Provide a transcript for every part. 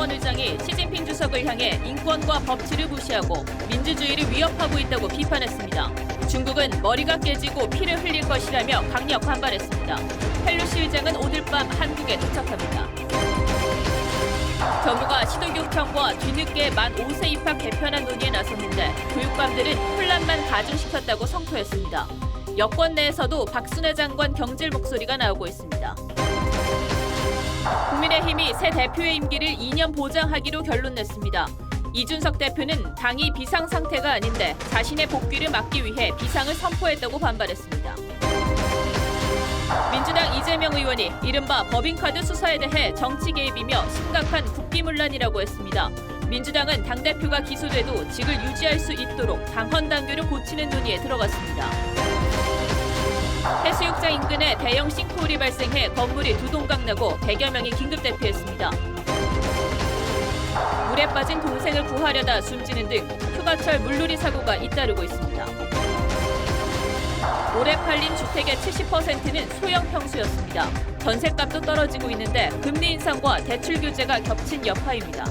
하원 의장이 시진핑 주석을 향해 인권과 법치를 무시하고 민주주의를 위협하고 있다고 비판했습니다. 중국은 머리가 깨지고 피를 흘릴 것이라며 강력 반발했습니다. 펠로시 의장은 오늘 밤 한국에 도착합니다. 정부가 시도교육청과 뒤늦게 만 5세 입학 개편안 논의에 나섰는데 교육감들은 혼란만 가중시켰다고 성토했습니다. 여권 내에서도 박순애 장관 경질 목소리가 나오고 있습니다. 국민의힘이 새 대표의 임기를 2년 보장하기로 결론냈습니다. 이준석 대표는 당이 비상 상태가 아닌데 자신의 복귀를 막기 위해 비상을 선포했다고 반발했습니다. 민주당 이재명 의원이 이른바 법인카드 수사에 대해 정치 개입이며 심각한 국기문란이라고 했습니다. 민주당은 당대표가 기소돼도 직을 유지할 수 있도록 당헌 당규를 고치는 논의에 들어갔습니다. 해수욕장 인근에 대형 싱크홀이 발생해 건물이 두동강 나고 100여 명이 긴급 대피했습니다. 물에 빠진 동생을 구하려다 숨지는 등 휴가철 물놀이 사고가 잇따르고 있습니다. 올해 팔린 주택의 70%는 소형 평수였습니다. 전셋값도 떨어지고 있는데 금리 인상과 대출 규제가 겹친 여파입니다.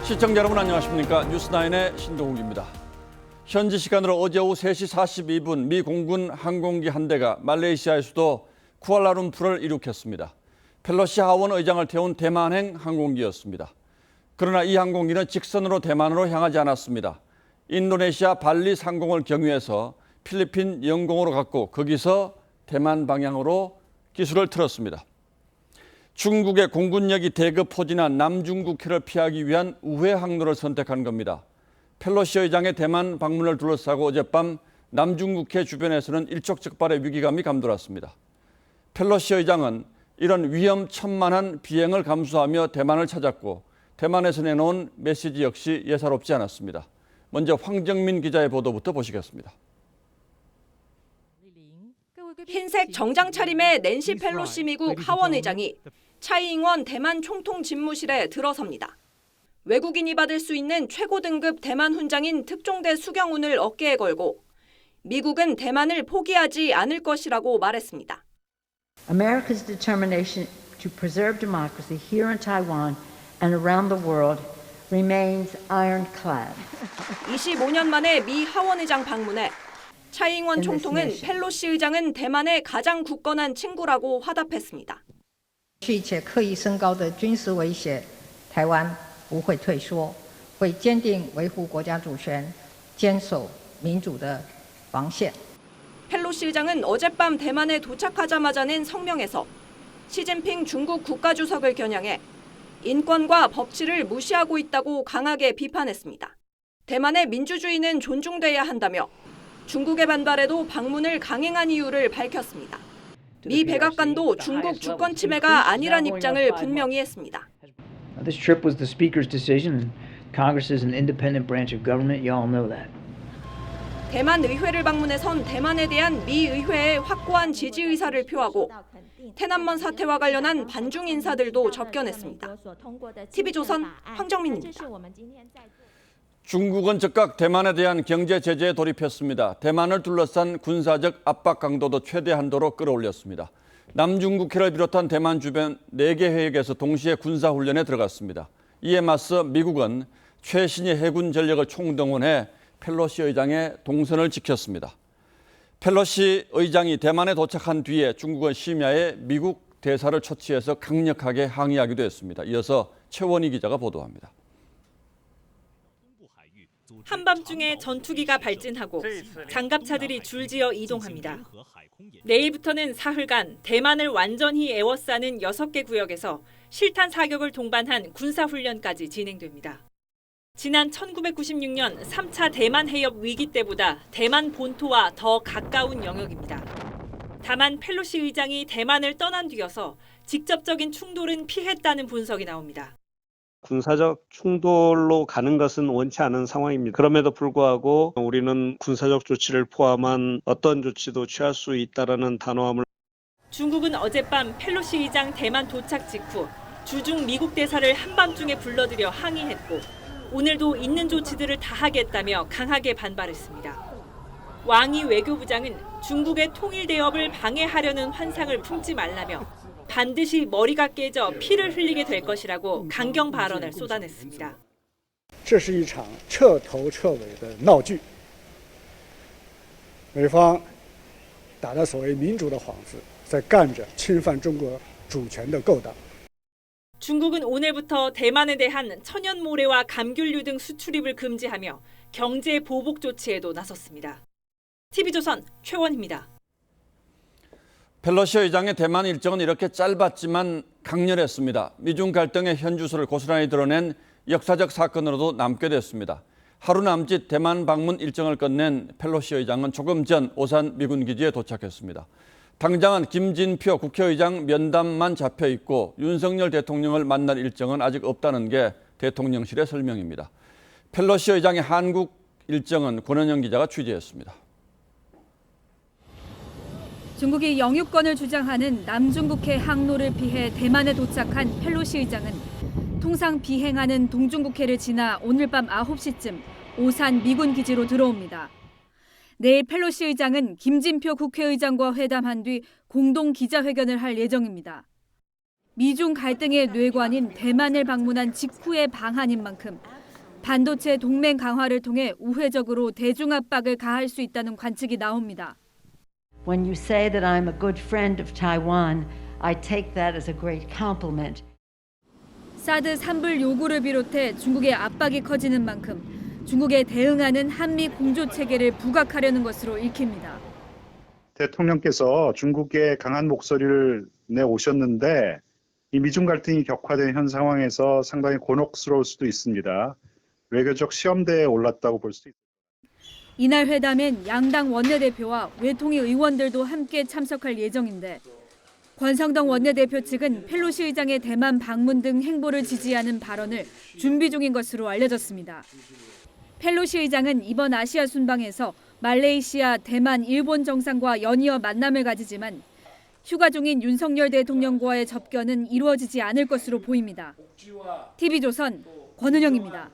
시청자 여러분 안녕하십니까? 뉴스9의 신동욱입니다. 현지 시간으로 어제 오후 3시 42분 미 공군 항공기 한 대가 말레이시아의 수도 쿠알라룸푸르를 이륙했습니다. 펠로시 하원 의장을 태운 대만행 항공기였습니다. 그러나 이 항공기는 직선으로 대만으로 향하지 않았습니다. 인도네시아 발리 상공을 경유해서 필리핀 영공으로 갔고 거기서 대만 방향으로 기술을 틀었습니다. 중국의 공군력이 대거 포진한 남중국해를 피하기 위한 우회 항로를 선택한 겁니다. 펠로시 의장의 대만 방문을 둘러싸고 어젯밤 남중국해 주변에서는 일촉즉발의 위기감이 감돌았습니다. 펠로시 의장은 이런 위험천만한 비행을 감수하며 대만을 찾았고 대만에서 내놓은 메시지 역시 예사롭지 않았습니다. 먼저 황정민 기자의 보도부터 보시겠습니다. 흰색 정장 차림의 낸시 펠로시 미국 하원 의장이 차이잉원 대만 총통 집무실에 들어섭니다. 외국인이 받을 수 있는 최고 등급 대만 훈장인 특종대 수경운을 어깨에 걸고 미국은 대만을 포기하지 않을 것이라고 말했습니다. America's determination to preserve democracy here in Taiwan and around the world remains ironclad. 25년 만에 미 하원 의장 방문에 차이잉원 총통은 펠로시 의장은 대만의 가장 굳건한 친구라고 화답했습니다. 续且刻意升高的军事威胁，台湾不会退缩，会坚定维护国家主权，坚守民主的防线。 펠로시 의장은 어젯밤 대만에 도착하자마자 낸 성명에서 시진핑 중국 국가주석을 겨냥해 인권과 법치를 무시하고 있다고 강하게 비판했습니다. 대만의 민주주의는 존중돼야 한다며 중국의 반발에도 방문을 강행한 이유를 밝혔습니다. 미 백악관도 중국 주권 침해가 아니란 입장을 분명히 했습니다. This trip was the Speaker's decision, and Congress is an independent branch of government. You all know that. 대만 의회를 방문해선 대만에 대한 미 의회의 확고한 지지 의사를 표하고 태난먼 사태와 관련한 반중 인사들도 접견했습니다. TV조선 황정민입니다. 중국은 즉각 대만에 대한 경제 제재에 돌입했습니다. 대만을 둘러싼 군사적 압박 강도도 최대 한도로 끌어올렸습니다. 남중국해를 비롯한 대만 주변 4개 해역에서 동시에 군사훈련에 들어갔습니다. 이에 맞서 미국은 최신의 해군 전력을 총동원해 펠로시 의장의 동선을 지켰습니다. 펠로시 의장이 대만에 도착한 뒤에 중국은 심야에 미국 대사를 초치해서 강력하게 항의하기도 했습니다. 이어서 최원희 기자가 보도합니다. 한밤중에 전투기가 발진하고 장갑차들이 줄지어 이동합니다. 내일부터는 사흘간 대만을 완전히 에워싸는 6개 구역에서 실탄 사격을 동반한 군사훈련까지 진행됩니다. 지난 1996년 3차 대만 해협 위기 때보다 대만 본토와 더 가까운 영역입니다. 다만 펠로시 의장이 대만을 떠난 뒤여서 직접적인 충돌은 피했다는 분석이 나옵니다. 군사적 충돌로 가는 것은 원치 않은 상황입니다. 그럼에도 불구하고 우리는 군사적 조치를 포함한 어떤 조치도 취할 수 있다라는 단호함을. 중국은 어젯밤 펠로시 의장 대만 도착 직후 주중 미국 대사를 한밤중에 불러들여 항의했고 오늘도 있는 조치들을 다 하겠다며 강하게 반발했습니다. 왕이 외교부장은 중국의 통일 대업을 방해하려는 환상을 품지 말라며 반드시 머리가 깨져 피를 흘리게 될 것이라고 강경 발언을 쏟아냈습니다. 这是一场彻头彻尾的闹剧。美方打着所谓民主的幌子，在干着侵犯中国主权的勾当。 중국은 오늘부터 대만에 대한 천연모래와 감귤류 등 수출입을 금지하며 경제 보복 조치에도 나섰습니다. TV조선 최원희입니다. 펠로시 의장의 대만 일정은 이렇게 짧았지만 강렬했습니다. 미중 갈등의 현주소를 고스란히 드러낸 역사적 사건으로도 남게 됐습니다. 하루 남짓 대만 방문 일정을 끝낸 펠로시 의장은 조금 전 오산 미군 기지에 도착했습니다. 당장은 김진표 국회의장 면담만 잡혀 있고 윤석열 대통령을 만날 일정은 아직 없다는 게 대통령실의 설명입니다. 펠로시 의장의 한국 일정은 권은영 기자가 취재했습니다. 중국이 영유권을 주장하는 남중국해 항로를 피해 대만에 도착한 펠로시 의장은 통상 비행하는 동중국해를 지나 오늘 밤 9시쯤 오산 미군 기지로 들어옵니다. 내일 펠로시 의장은 김진표 국회의장과 회담한 뒤 공동 기자회견을 할 예정입니다. 미중 갈등의 뇌관인 대만을 방문한 직후의 방한인 만큼 반도체 동맹 강화를 통해 우회적으로 대중 압박을 가할 수 있다는 관측이 나옵니다. When you say that I'm a good friend of Taiwan, I take that as a great compliment. 사드 산불 요구를 비롯해 중국의 압박이 커지는 만큼 중국에 대응하는 한미 공조 체계를 부각하려는 것으로 읽힙니다. 대통령께서 중국에 강한 목소리를 내오셨는데 이 미중 갈등이 격화된 현 상황에서 상당히 곤혹스러울 수도 있습니다. 외교적 시험대에 올랐다고 볼 수 있습니다. 이날 회담엔 양당 원내대표와 외통위 의원들도 함께 참석할 예정인데 권성동 원내대표 측은 펠로시 의장의 대만 방문 등 행보를 지지하는 발언을 준비 중인 것으로 알려졌습니다. 펠로시 의장은 이번 아시아 순방에서 말레이시아, 대만, 일본 정상과 연이어 만남을 가지지만 휴가 중인 윤석열 대통령과의 접견은 이루어지지 않을 것으로 보입니다. TV조선 권은영입니다.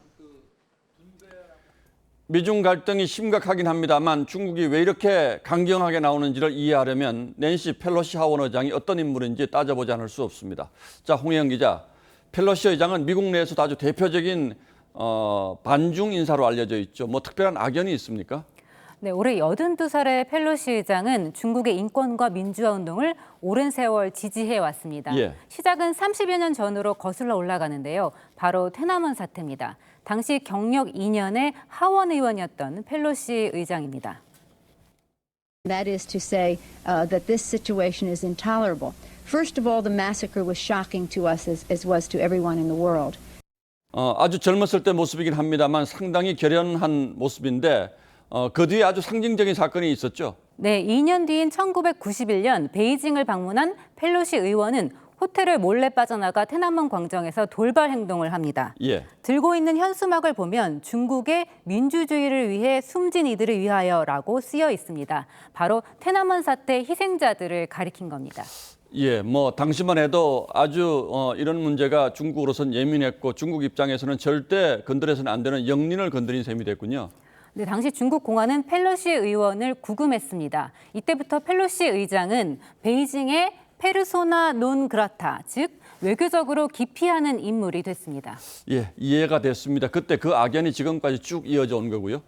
미중 갈등이 심각하긴 합니다만 중국이 왜 이렇게 강경하게 나오는지를 이해하려면 낸시 펠로시 하원 의장이 어떤 인물인지 따져보지 않을 수 없습니다. 자, 홍혜영 기자, 펠로시 의장은 미국 내에서도 아주 대표적인 반중 인사로 알려져 있죠. 뭐 특별한 악연이 있습니까? 네, 올해 82살의 펠로시 의장은 중국의 인권과 민주화 운동을 오랜 세월 지지해 왔습니다. 예. 시작은 30여 년 전으로 거슬러 올라가는데요. 바로 테나먼 사태입니다. 당시 경력 2년의 하원 의원이었던 펠로시 의장입니다. That is to say that this situation is intolerable. First of all, the massacre was shocking to us as was to everyone in the world. 아주 젊었을 때 모습이긴 합니다만 상당히 결연한 모습인데 그 뒤에 아주 상징적인 사건이 있었죠. 네, 2년 뒤인 1991년 베이징을 방문한 펠로시 의원은 호텔을 몰래 빠져나가 테나먼 광장에서 돌발 행동을 합니다. 예. 들고 있는 현수막을 보면 중국의 민주주의를 위해 숨진 이들을 위하여라고 쓰여 있습니다. 바로 테나먼 사태 희생자들을 가리킨 겁니다. 예, 뭐 당시만 해도 아주 이런 문제가 중국으로선 예민했고 중국 입장에서는 절대 건드려서는 안 되는 영린을 건드린 셈이 됐군요. 네, 당시 중국 공안은 펠로시 의원을 구금했습니다. 이때부터 펠로시 의장은 베이징의 페르소나 논 그라타, 즉 외교적으로 기피하는 인물이 됐습니다. 예, 이해가 됐습니다. 그때 그 악연이 지금까지 쭉 이어져 온 거고요.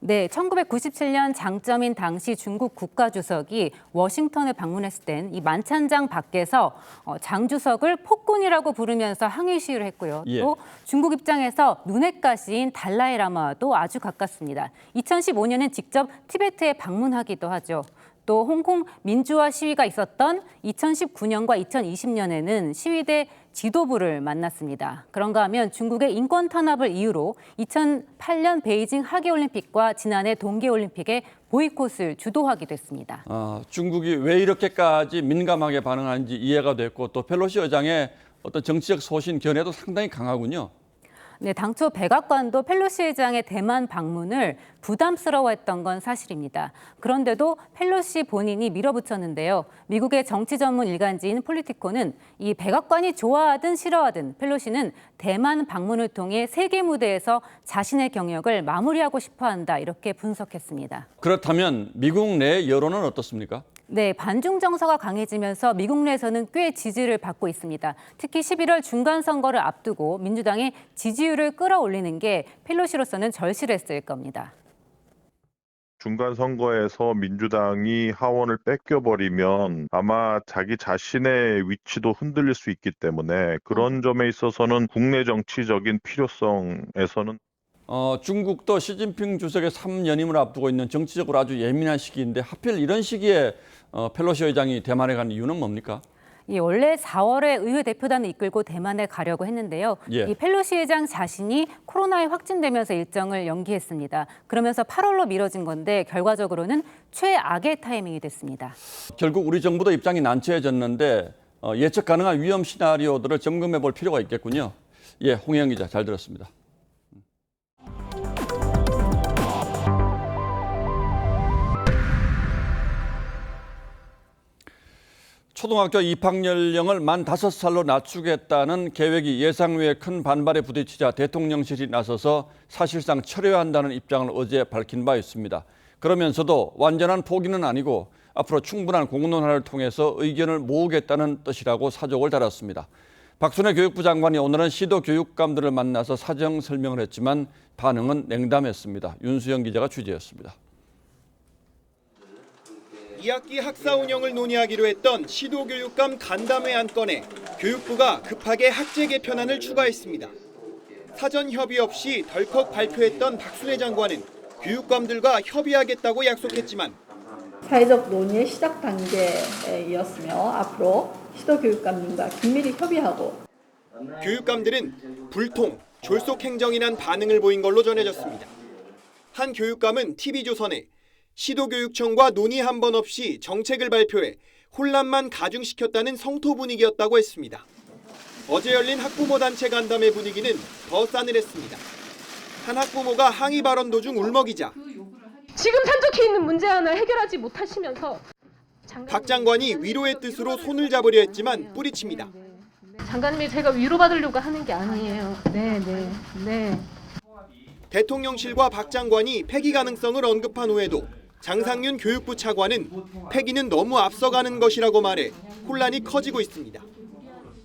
네, 1997년 장점인 당시 중국 국가주석이 워싱턴을 방문했을 땐 이 만찬장 밖에서 장 주석을 폭군이라고 부르면서 항의 시위를 했고요. 예. 또 중국 입장에서 눈엣 가시인 달라이라마와도 아주 가깝습니다. 2015년엔 직접 티베트에 방문하기도 하죠. 또 홍콩 민주화 시위가 있었던 2019년과 2020년에는 시위대 지도부를 만났습니다. 그런가 하면 중국의 인권 탄압을 이유로 2008년 베이징 하계올림픽과 지난해 동계올림픽에 보이콧을 주도하기도 했습니다. 중국이 왜 이렇게까지 민감하게 반응하는지 이해가 됐고 또 펠로시 의장의 어떤 정치적 소신 견해도 상당히 강하군요. 네, 당초 백악관도 펠로시 의장의 대만 방문을 부담스러워했던 건 사실입니다. 그런데도 펠로시 본인이 밀어붙였는데요. 미국의 정치 전문 일간지인 폴리티코는 이 백악관이 좋아하든 싫어하든 펠로시는 대만 방문을 통해 세계 무대에서 자신의 경력을 마무리하고 싶어한다 이렇게 분석했습니다. 그렇다면 미국 내 여론은 어떻습니까? 네, 반중 정서가 강해지면서 미국 내에서는 꽤 지지를 받고 있습니다. 특히 11월 중간 선거를 앞두고 민주당의 지지율을 끌어올리는 게 펠로시로서는 절실했을 겁니다. 중간 선거에서 민주당이 하원을 뺏겨버리면 아마 자기 자신의 위치도 흔들릴 수 있기 때문에 그런 점에 있어서는 국내 정치적인 필요성에서는 중국도 시진핑 주석의 3연임을 앞두고 있는 정치적으로 아주 예민한 시기인데 하필 이런 시기에 펠로시 의장이 대만에 간 이유는 뭡니까? 원래 4월에 의회 대표단을 이끌고 대만에 가려고 했는데요. 예. 이 펠로시 의장 자신이 코로나에 확진되면서 일정을 연기했습니다. 그러면서 8월로 미뤄진 건데 결과적으로는 최악의 타이밍이 됐습니다. 결국 우리 정부도 입장이 난처해졌는데 예측 가능한 위험 시나리오들을 점검해 볼 필요가 있겠군요. 예, 홍영 기자 잘 들었습니다. 초등학교 입학 연령을 만 5살로 낮추겠다는 계획이 예상 외의 큰 반발에 부딪히자 대통령실이 나서서 사실상 철회한다는 입장을 어제 밝힌 바 있습니다. 그러면서도 완전한 포기는 아니고 앞으로 충분한 공론화를 통해서 의견을 모으겠다는 뜻이라고 사족을 달았습니다. 박순애 교육부 장관이 오늘은 시도 교육감들을 만나서 사정 설명을 했지만 반응은 냉담했습니다. 윤수영 기자가 취재했습니다. 2학기 학사 운영을 논의하기로 했던 시도교육감 간담회 안건에 교육부가 급하게 학제 개편안을 추가했습니다. 사전 협의 없이 덜컥 발표했던 박순애 장관은 교육감들과 협의하겠다고 약속했지만 사회적 논의의 시작 단계였으며 앞으로 시도교육감님과 긴밀히 협의하고 교육감들은 불통, 졸속 행정이란 반응을 보인 걸로 전해졌습니다. 한 교육감은 TV조선에 시도교육청과 논의 한 번 없이 정책을 발표해 혼란만 가중시켰다는 성토 분위기였다고 했습니다. 어제 열린 학부모 단체 간담회 분위기는 더 싸늘했습니다. 한 학부모가 항의 발언 도중 울먹이자 지금 산적해 있는 문제 하나 해결하지 못하시면서 박 장관이 위로의 뜻으로 손을 잡으려 했지만 뿌리칩니다. 장관님이 제가 위로받으려고 하는 게 아니에요. 네. 대통령실과 박 장관이 폐기 가능성을 언급한 후에도 장상윤 교육부 차관은 폐기는 너무 앞서가는 것이라고 말해 혼란이 커지고 있습니다.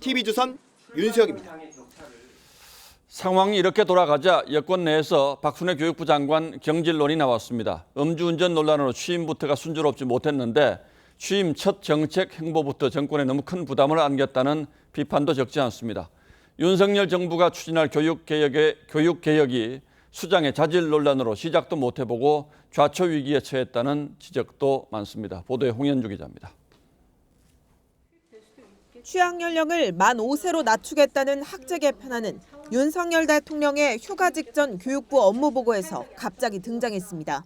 TV조선 윤수영입니다. 상황이 이렇게 돌아가자 여권 내에서 박순애 교육부 장관 경질론이 나왔습니다. 음주운전 논란으로 취임부터가 순조롭지 못했는데 취임 첫 정책 행보부터 정권에 너무 큰 부담을 안겼다는 비판도 적지 않습니다. 윤석열 정부가 추진할 교육개혁이 수장의 자질 논란으로 시작도 못 해보고 좌초 위기에 처했다는 지적도 많습니다. 보도에 홍현주 기자입니다. 취학 연령을 만 5세로 낮추겠다는 학제 개편안은 윤석열 대통령의 휴가 직전 교육부 업무보고에서 갑자기 등장했습니다.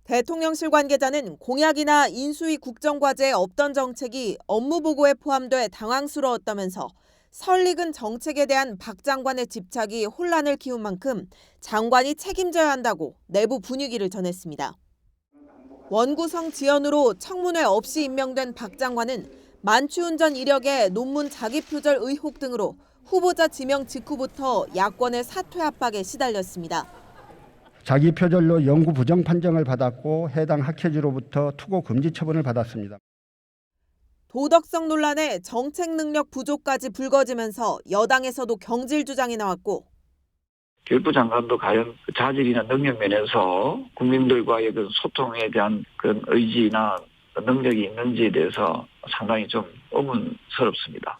대통령실 관계자는 공약이나 인수위 국정과제에 없던 정책이 업무보고에 포함돼 당황스러웠다면서 설익은 정책에 대한 박 장관의 집착이 혼란을 키운 만큼 장관이 책임져야 한다고 내부 분위기를 전했습니다. 원구성 지연으로 청문회 없이 임명된 박 장관은 만취운전 이력에 논문 자기 표절 의혹 등으로 후보자 지명 직후부터 야권의 사퇴 압박에 시달렸습니다. 자기 표절로 연구 부정 판정을 받았고 해당 학회지로부터 투고 금지 처분을 받았습니다. 도덕성 논란에 정책 능력 부족까지 불거지면서 여당에서도 경질 주장이 나왔고 교육부 장관도 과연 자질이나 능력 면에서 국민들과의 그 소통에 대한 그 의지나 능력이 있는지에 대해서 상당히 좀 의문스럽습니다.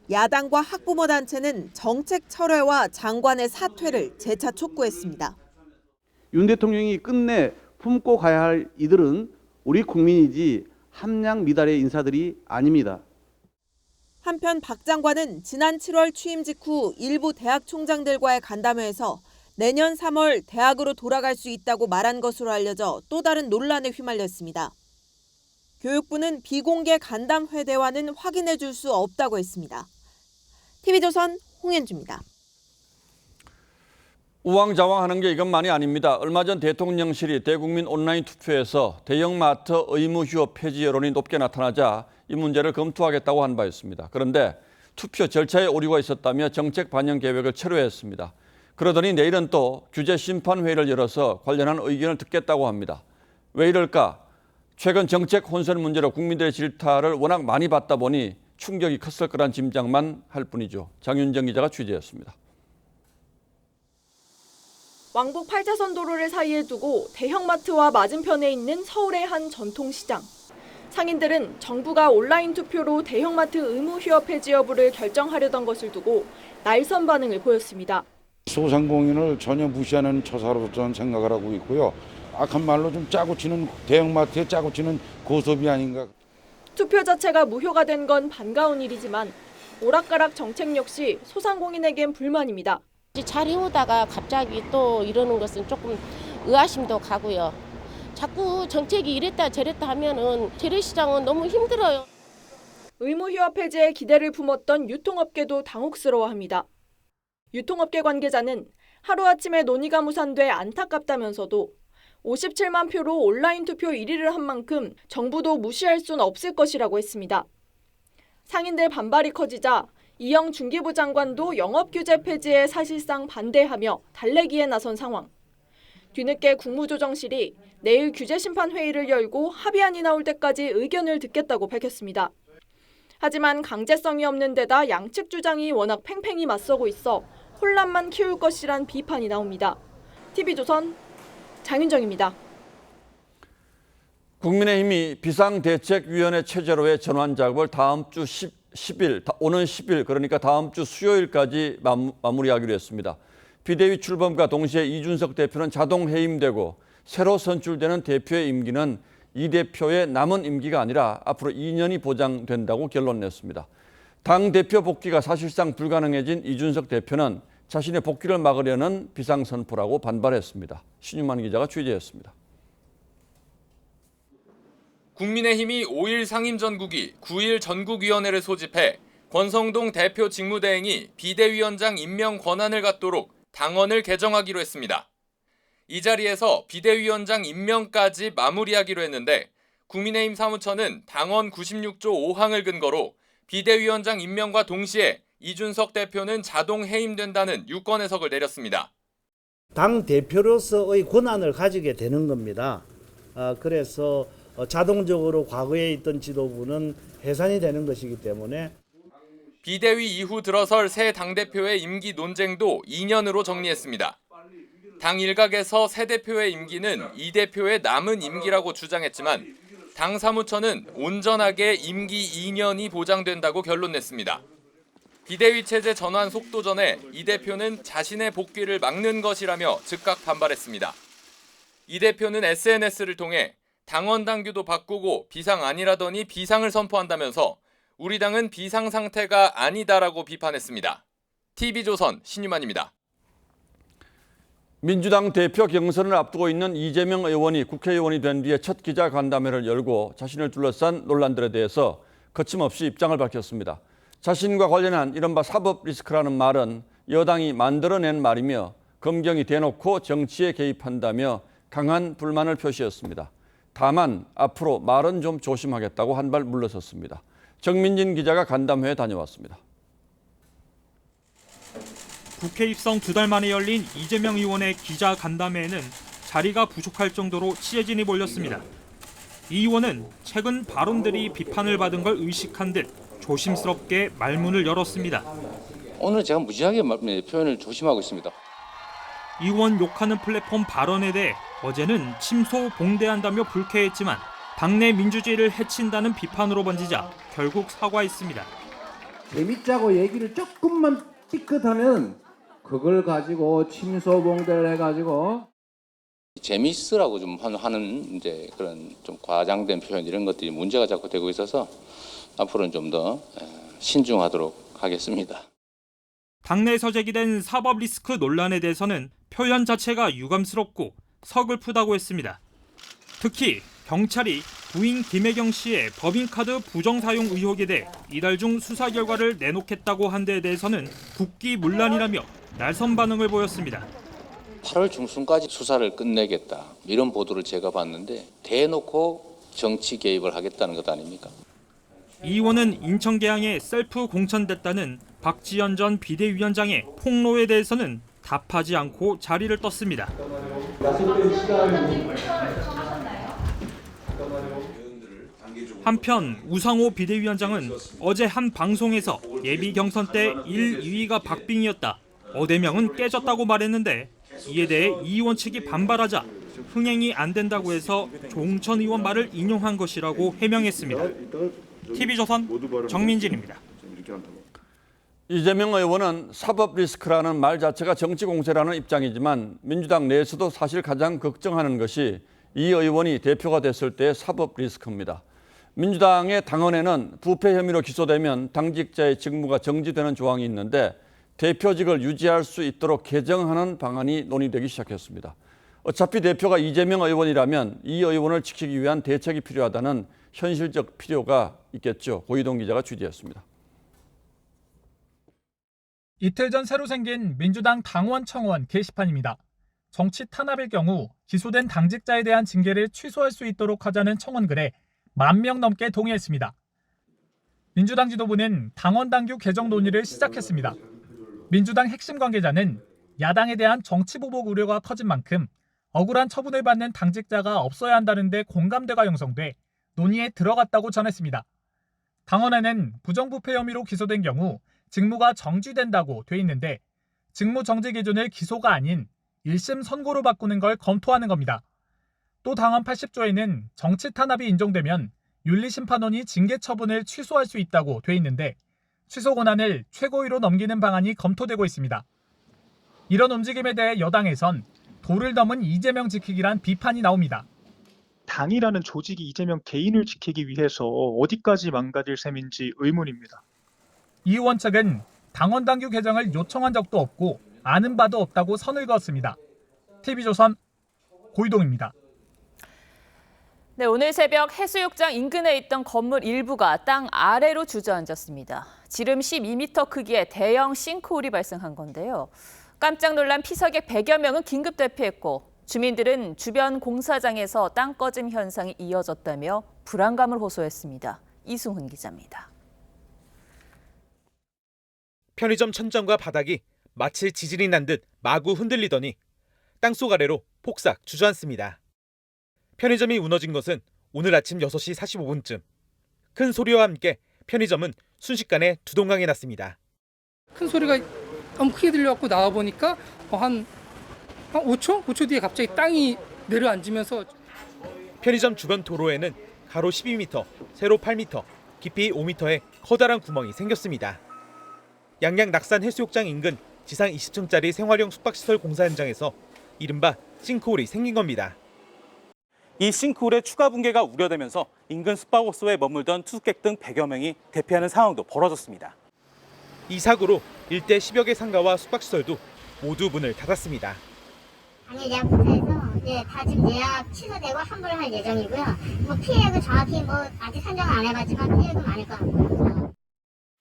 야당과 학부모 단체는 정책 철회와 장관의 사퇴를 재차 촉구했습니다. 윤 대통령이 끝내 품고 가야 할 이들은 우리 국민이지 함량 미달의 인사들이 아닙니다. 한편 박 장관은 지난 7월 취임 직후 일부 대학 총장들과의 간담회에서 내년 3월 대학으로 돌아갈 수 있다고 말한 것으로 알려져 또 다른 논란에 휘말렸습니다. 교육부는 비공개 간담회 대화는 확인해 줄 수 없다고 했습니다. TV조선 홍현주입니다. 우왕좌왕하는 게 이것만이 아닙니다. 얼마 전 대통령실이 대국민 온라인 투표에서 대형마트 의무 휴업 폐지 여론이 높게 나타나자 이 문제를 검토하겠다고 한 바 있습니다. 그런데 투표 절차에 오류가 있었다며 정책 반영 계획을 철회했습니다. 그러더니 내일은 또 규제 심판 회의를 열어서 관련한 의견을 듣겠다고 합니다. 왜 이럴까? 최근 정책 혼선 문제로 국민들의 질타를 워낙 많이 받다 보니 충격이 컸을 거란 짐작만 할 뿐이죠. 장윤정 기자가 취재했습니다. 왕복 8차선 도로를 사이에 두고 대형마트와 맞은편에 있는 서울의 한 전통시장. 상인들은 정부가 온라인 투표로 대형마트 의무 휴업 폐지 여부를 결정하려던 것을 두고 날선 반응을 보였습니다. 소상공인을 전혀 무시하는 처사로 저는 생각을 하고 있고요. 악한 말로 좀 짜고 치는 대형마트에 짜고 치는 고소비 아닌가. 투표 자체가 무효가 된 건 반가운 일이지만 오락가락 정책 역시 소상공인에겐 불만입니다. 잘 해오다가 갑자기 또 이러는 것은 조금 의아심도 가고요. 자꾸 정책이 이랬다 저랬다 하면은 재래시장은 너무 힘들어요. 의무 휴업 폐지에 기대를 품었던 유통업계도 당혹스러워합니다. 유통업계 관계자는 하루아침에 논의가 무산돼 안타깝다면서도 57만 표로 온라인 투표 1위를 한 만큼 정부도 무시할 수는 없을 것이라고 했습니다. 상인들 반발이 커지자 이영 중기부 장관도 영업규제 폐지에 사실상 반대하며 달래기에 나선 상황. 뒤늦게 국무조정실이 내일 규제심판회의를 열고 합의안이 나올 때까지 의견을 듣겠다고 밝혔습니다. 하지만 강제성이 없는 데다 양측 주장이 워낙 팽팽히 맞서고 있어 혼란만 키울 것이란 비판이 나옵니다. TV조선 장윤정입니다. 국민의힘이 비상대책위원회 체제로의 전환 작업을 다음 주 10일, 오는 10일 그러니까 다음 주 수요일까지 마무리하기로 했습니다. 비대위 출범과 동시에 이준석 대표는 자동 해임되고 새로 선출되는 대표의 임기는 이 대표의 남은 임기가 아니라 앞으로 2년이 보장된다고 결론냈습니다. 당대표 복귀가 사실상 불가능해진 이준석 대표는 자신의 복귀를 막으려는 비상선포라고 반발했습니다. 신유만 기자가 취재했습니다. 국민의힘이 5일 상임전국위 9일 전국위원회를 소집해 권성동 대표 직무대행이 비대위원장 임명 권한을 갖도록 당원을 개정하기로 했습니다. 이 자리에서 비대위원장 임명까지 마무리하기로 했는데 국민의힘 사무처는 당원 96조 5항을 근거로 비대위원장 임명과 동시에 이준석 대표는 자동 해임된다는 유권 해석을 내렸습니다. 당 대표로서의 권한을 가지게 되는 겁니다. 그래서 자동적으로 과거에 있던 지도부는 해산이 되는 것이기 때문에 비대위 이후 들어설 새 당대표의 임기 논쟁도 2년으로 정리했습니다. 당 일각에서 새 대표의 임기는 이 대표의 남은 임기라고 주장했지만 당 사무처는 온전하게 임기 2년이 보장된다고 결론냈습니다. 비대위 체제 전환 속도전에 이 대표는 자신의 복귀를 막는 것이라며 즉각 반발했습니다. 이 대표는 SNS를 통해 당원 당규도 바꾸고 비상 아니라더니 비상을 선포한다면서 우리 당은 비상 상태가 아니다라고 비판했습니다. TV조선 신유만입니다. 민주당 대표 경선을 앞두고 있는 이재명 의원이 국회의원이 된 뒤에 첫 기자간담회를 열고 자신을 둘러싼 논란들에 대해서 거침없이 입장을 밝혔습니다. 자신과 관련한 이른바 사법 리스크라는 말은 여당이 만들어낸 말이며 검경이 대놓고 정치에 개입한다며 강한 불만을 표시했습니다. 다만 앞으로 말은 좀 조심하겠다고 한 발 물러섰습니다. 정민진 기자가 간담회에 다녀왔습니다. 국회 입성 2달 만에 열린 이재명 의원의 기자 간담회에는 자리가 부족할 정도로 취재진이 몰렸습니다. 이 의원은 최근 발언들이 비판을 받은 걸 의식한 듯 조심스럽게 말문을 열었습니다. 오늘 제가 무지하게 표현을 조심하고 있습니다. 이 의원 욕하는 플랫폼 발언에 대해 어제는 침소 봉대한다며 불쾌했지만 당내 민주주의를 해친다는 비판으로 번지자 결국 사과했습니다. 재밌자고 얘기를 조금만 삐끗하면 그걸 가지고 침소봉대를 해가지고 재미있으라고 좀 하는 이제 그런 좀 과장된 표현 이런 것들이 문제가 자꾸 되고 있어서 앞으로는 좀 더 신중하도록 하겠습니다. 당내에서 제기된 사법 리스크 논란에 대해서는 표현 자체가 유감스럽고 서글프다고 했습니다. 특히 경찰이 부인 김혜경 씨의 법인카드 부정 사용 의혹에 대해 이달 중 수사 결과를 내놓겠다고 한 데에 대해서는 국기문란이라며 날선 반응을 보였습니다. 8월 중순까지 수사를 끝내겠다 이런 보도를 제가 봤는데 대놓고 정치 개입을 하겠다는 것 아닙니까? 이 의원은 인천계양에 셀프 공천됐다는 박지원 전 비대위원장의 폭로에 대해서는 답하지 않고 자리를 떴습니다. 한편 우상호 비대위원장은 어제 한 방송에서 예비 경선 때 1, 2위가 박빙이었다. 어대명은 깨졌다고 말했는데 이에 대해 이 의원 측이 반발하자 흥행이 안 된다고 해서 조홍천 의원 말을 인용한 것이라고 해명했습니다. TV조선 정민진입니다. 이재명 의원은 사법 리스크라는 말 자체가 정치 공세라는 입장이지만 민주당 내에서도 사실 가장 걱정하는 것이 이 의원이 대표가 됐을 때의 사법 리스크입니다. 민주당의 당헌에는 부패 혐의로 기소되면 당직자의 직무가 정지되는 조항이 있는데 대표직을 유지할 수 있도록 개정하는 방안이 논의되기 시작했습니다. 어차피 대표가 이재명 의원이라면 이 의원을 지키기 위한 대책이 필요하다는 현실적 필요가 있겠죠. 고희동 기자가 취재했습니다. 이틀 전 새로 생긴 민주당 당원 청원 게시판입니다. 정치 탄압일 경우 기소된 당직자에 대한 징계를 취소할 수 있도록 하자는 청원글에 10,000명 넘게 동의했습니다. 민주당 지도부는 당원 당규 개정 논의를 시작했습니다. 민주당 핵심 관계자는 야당에 대한 정치 보복 우려가 커진 만큼 억울한 처분을 받는 당직자가 없어야 한다는 데 공감대가 형성돼 논의에 들어갔다고 전했습니다. 당헌에는 부정부패 혐의로 기소된 경우 직무가 정지된다고 돼 있는데 직무 정지 기준을 기소가 아닌 1심 선고로 바꾸는 걸 검토하는 겁니다. 또 당헌 80조에는 정치 탄압이 인정되면 윤리심판원이 징계 처분을 취소할 수 있다고 돼 있는데 취소 권한을 최고위로 넘기는 방안이 검토되고 있습니다. 이런 움직임에 대해 여당에선 도를 넘은 이재명 지키기란 비판이 나옵니다. 당이라는 조직이 이재명 개인을 지키기 위해서 어디까지 망가질 셈인지 의문입니다. 이 의원 측은 당원 당규 개정을 요청한 적도 없고 아는 바도 없다고 선을 그었습니다. TV조선 고희동입니다. 네, 오늘 새벽 해수욕장 인근에 있던 건물 일부가 땅 아래로 주저앉았습니다. 지름 12m 크기의 대형 싱크홀이 발생한 건데요. 깜짝 놀란 피서객 100여 명은 긴급 대피했고 주민들은 주변 공사장에서 땅 꺼짐 현상이 이어졌다며 불안감을 호소했습니다. 이승훈 기자입니다. 편의점 천장과 바닥이 마치 지진이 난 듯 마구 흔들리더니 땅속 아래로 폭삭 주저앉습니다. 편의점이 무너진 것은 오늘 아침 6시 45분쯤. 큰 소리와 함께 편의점은 순식간에 두동강이 났습니다. 큰 소리가 너무 크게 들려갖고 나와보니까 한 5초 뒤에 갑자기 땅이 내려앉으면서 편의점 주변 도로에는 가로 12m, 세로 8m, 깊이 5m의 커다란 구멍이 생겼습니다. 양양 낙산 해수욕장 인근 지상 20층짜리 생활용 숙박시설 공사 현장에서 이른바 싱크홀이 생긴 겁니다. 이 싱크홀의 추가 붕괴가 우려되면서 인근 숙박업소에 머물던 투숙객 등 100여 명이 대피하는 상황도 벌어졌습니다. 이 사고로 일대 10여 개 상가와 숙박시설도 모두 문을 닫았습니다. 당일 예약부터 해서 다 지금 예약 취소되고 환불을 할 예정이고요. 피해액은 정확히 아직 산정을 안 해봤지만 피해액은 많을 것 같고요.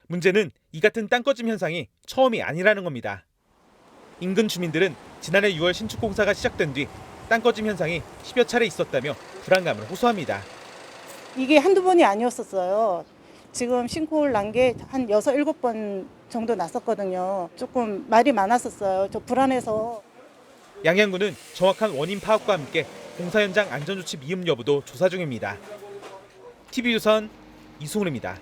문제는 이 같은 땅 꺼짐 현상이 처음이 아니라는 겁니다. 인근 주민들은 지난해 6월 신축 공사가 시작된 뒤 땅 꺼짐 현상이 10여 차례 있었다며 불안감을 호소합니다. 이게 한두 번이 아니었었어요. 지금 싱크홀 난 게 한 6, 7번 정도 났었거든요. 조금 말이 많았었어요. 저 불안해서. 양양군은 정확한 원인 파악과 함께 공사 현장 안전조치 미흡 여부도 조사 중입니다. TV조선 이승훈입니다.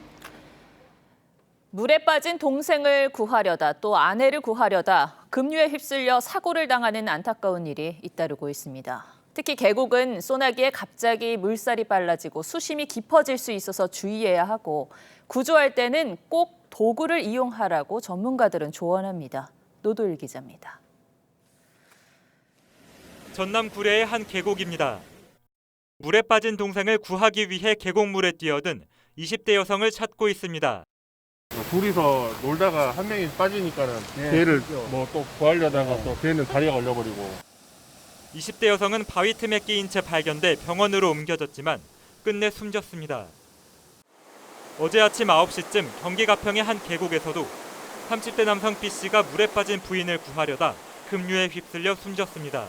물에 빠진 동생을 구하려다 또 아내를 구하려다 급류에 휩쓸려 사고를 당하는 안타까운 일이 잇따르고 있습니다. 특히 계곡은 소나기에 갑자기 물살이 빨라지고 수심이 깊어질 수 있어서 주의해야 하고 구조할 때는 꼭 도구를 이용하라고 전문가들은 조언합니다. 노도일 기자입니다. 전남 구례의 한 계곡입니다. 물에 빠진 동생을 구하기 위해 계곡물에 뛰어든 20대 여성을 찾고 있습니다. 둘이서 놀다가 한 명이 빠지니까는 걔를 또 구하려다가 또 걔는 다리가 걸려버리고. 20대 여성은 바위 틈에 끼인 채 발견돼 병원으로 옮겨졌지만 끝내 숨졌습니다. 어제 아침 9시쯤 경기 가평의 한 계곡에서도 30대 남성 B씨가 물에 빠진 부인을 구하려다 급류에 휩쓸려 숨졌습니다.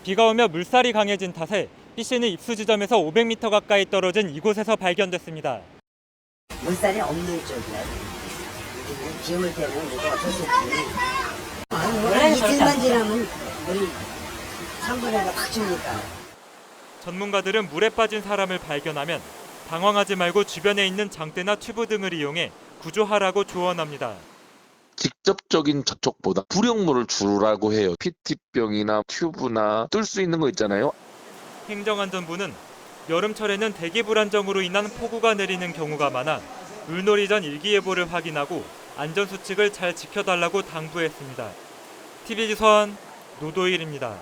비가 오며 물살이 강해진 탓에 B씨는 입수 지점에서 500m 가까이 떨어진 이곳에서 발견됐습니다. 물살이 없는 쪽이야. 비 올 때는 이거 어쩔 수 없지. 원래 이틀만 지나면 우리 상분해가 확 줍니까. 전문가들은 물에 빠진 사람을 발견하면 당황하지 말고 주변에 있는 장대나 튜브 등을 이용해 구조하라고 조언합니다. 직접적인 접촉보다 불용물을 주라고 해요. PT병이나 튜브나 뜰 수 있는 거 있잖아요. 행정안전부는 여름철에는 대기 불안정으로 인한 폭우가 내리는 경우가 많아 물놀이 전 일기예보를 확인하고 안전수칙을 잘 지켜달라고 당부했습니다. TV조선 노도일입니다.